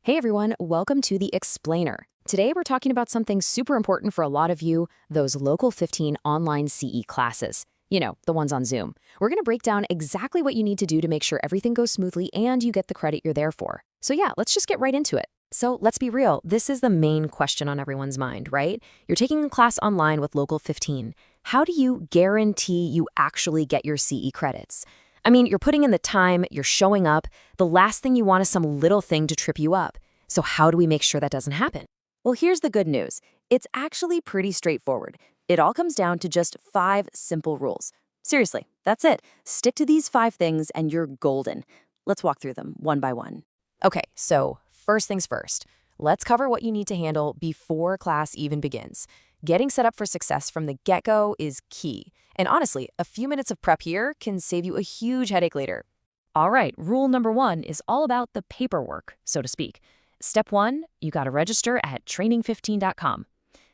Hey everyone, welcome to the Explainer. Today we're talking about something super important for a lot of you, those Local 15 online CE classes. You know, the ones on Zoom. We're going to break down exactly what you need to do to make sure everything goes smoothly and you get the credit you're there for. So yeah, let's just get right into it. So let's be real, this is the main question on everyone's mind, right? You're taking a class online with Local 15. How do you guarantee you actually get your CE credits? I mean, you're putting in the time, you're showing up. The last thing you want is some little thing to trip you up. So how do we make sure that doesn't happen? Well, here's the good news. It's actually pretty straightforward. It all comes down to just 5 simple rules. Seriously, that's it. Stick to these 5 things and you're golden. Let's walk through them one by one. Okay, so first things first. Let's cover what you need to handle before class even begins. Getting set up for success from the get-go is key. And honestly, a few minutes of prep here can save you a huge headache later. All right, rule number 1 is all about the paperwork, so to speak. Step 1, you gotta register at training15.com.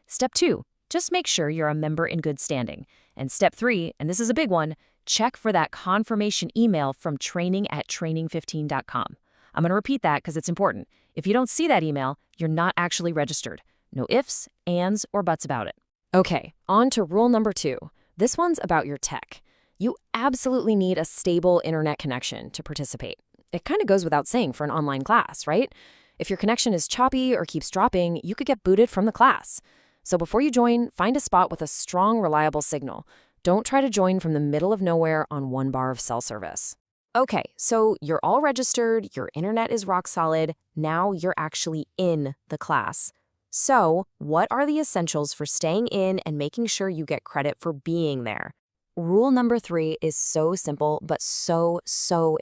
Step 2, just make sure you're a member in good standing. And step 3, and this is a big one, check for that confirmation email from training@training15.com. I'm gonna repeat that because it's important. If you don't see that email, you're not actually registered. No ifs, ands, or buts about it. Okay, on to rule number 2. This one's about your tech. You absolutely need a stable internet connection to participate. It kind of goes without saying for an online class, right? If your connection is choppy or keeps dropping, you could get booted from the class. So before you join, find a spot with a strong, reliable signal. Don't try to join from the middle of nowhere on 1 bar of cell service. Okay, so you're all registered, your internet is rock solid, now you're actually in the class. So, what are the essentials for staying in and making sure you get credit for being there? Rule number 3 is so simple, but so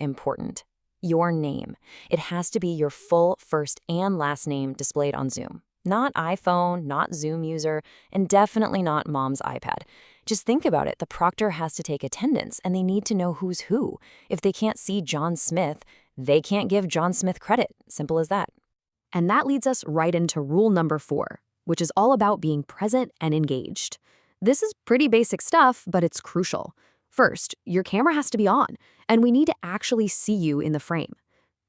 important. Your name. It has to be your full first and last name displayed on Zoom. Not iPhone, not Zoom user, and definitely not mom's iPad. Just think about it. The proctor has to take attendance, and they need to know who's who. If they can't see John Smith, they can't give John Smith credit. Simple as that. And that leads us right into rule number 4, which is all about being present and engaged. This is pretty basic stuff, but it's crucial. First, your camera has to be on, and we need to actually see you in the frame.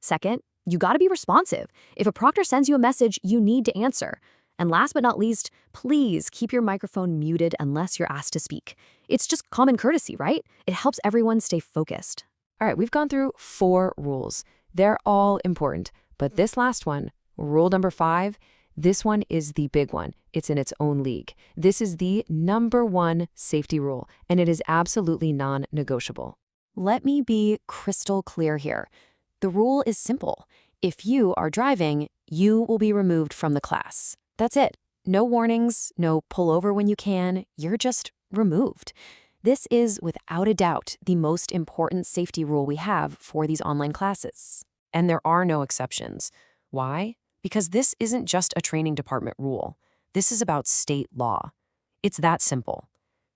Second, you gotta be responsive. If a proctor sends you a message, you need to answer. And last but not least, please keep your microphone muted unless you're asked to speak. It's just common courtesy, right? It helps everyone stay focused. All right, we've gone through 4 rules. They're all important, but this last one, rule number 5, this one is the big one. It's in its own league. This is the number 1 safety rule, and it is absolutely non-negotiable. Let me be crystal clear here. The rule is simple. If you are driving, you will be removed from the class. That's it. No warnings, no pull over when you can. You're just removed. This is, without a doubt, the most important safety rule we have for these online classes. And there are no exceptions. Why? Because this isn't just a training department rule. This is about state law. It's that simple.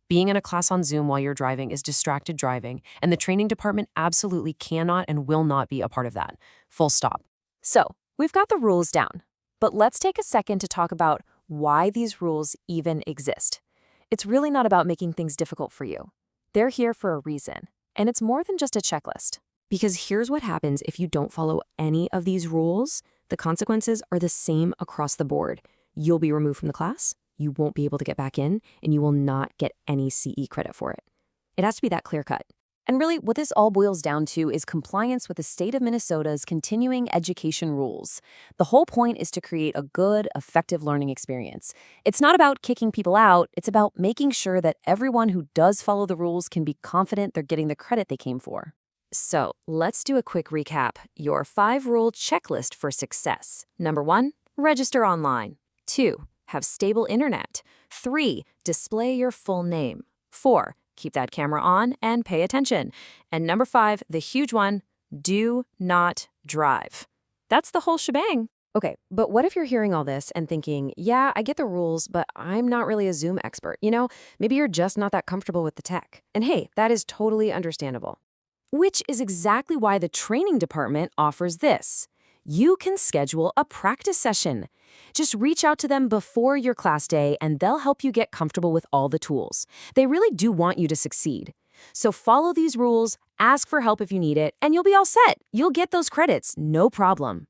Being in a class on Zoom while you're driving is distracted driving, and the training department absolutely cannot and will not be a part of that. Full stop. So, we've got the rules down, but let's take a second to talk about why these rules even exist. It's really not about making things difficult for you. They're here for a reason, and it's more than just a checklist. Because here's what happens if you don't follow any of these rules. The consequences are the same across the board. You'll be removed from the class, you won't be able to get back in, and you will not get any CE credit for it. It has to be that clear-cut. And really, what this all boils down to is compliance with the state of Minnesota's continuing education rules. The whole point is to create a good, effective learning experience. It's not about kicking people out, it's about making sure that everyone who does follow the rules can be confident they're getting the credit they came for. So, let's do a quick recap. Your 5-rule checklist for success. Number 1, register online. 2, have stable internet. 3, display your full name. 4, keep that camera on and pay attention. And number 5, the huge one, do not drive. That's the whole shebang. Okay, but what if you're hearing all this and thinking, yeah, I get the rules, but I'm not really a Zoom expert. Maybe you're just not that comfortable with the tech. And hey, that is totally understandable. Which is exactly why the training department offers this. You can schedule a practice session. Just reach out to them before your class day and they'll help you get comfortable with all the tools. They really do want you to succeed. So follow these rules, ask for help if you need it, and you'll be all set. You'll get those credits, no problem.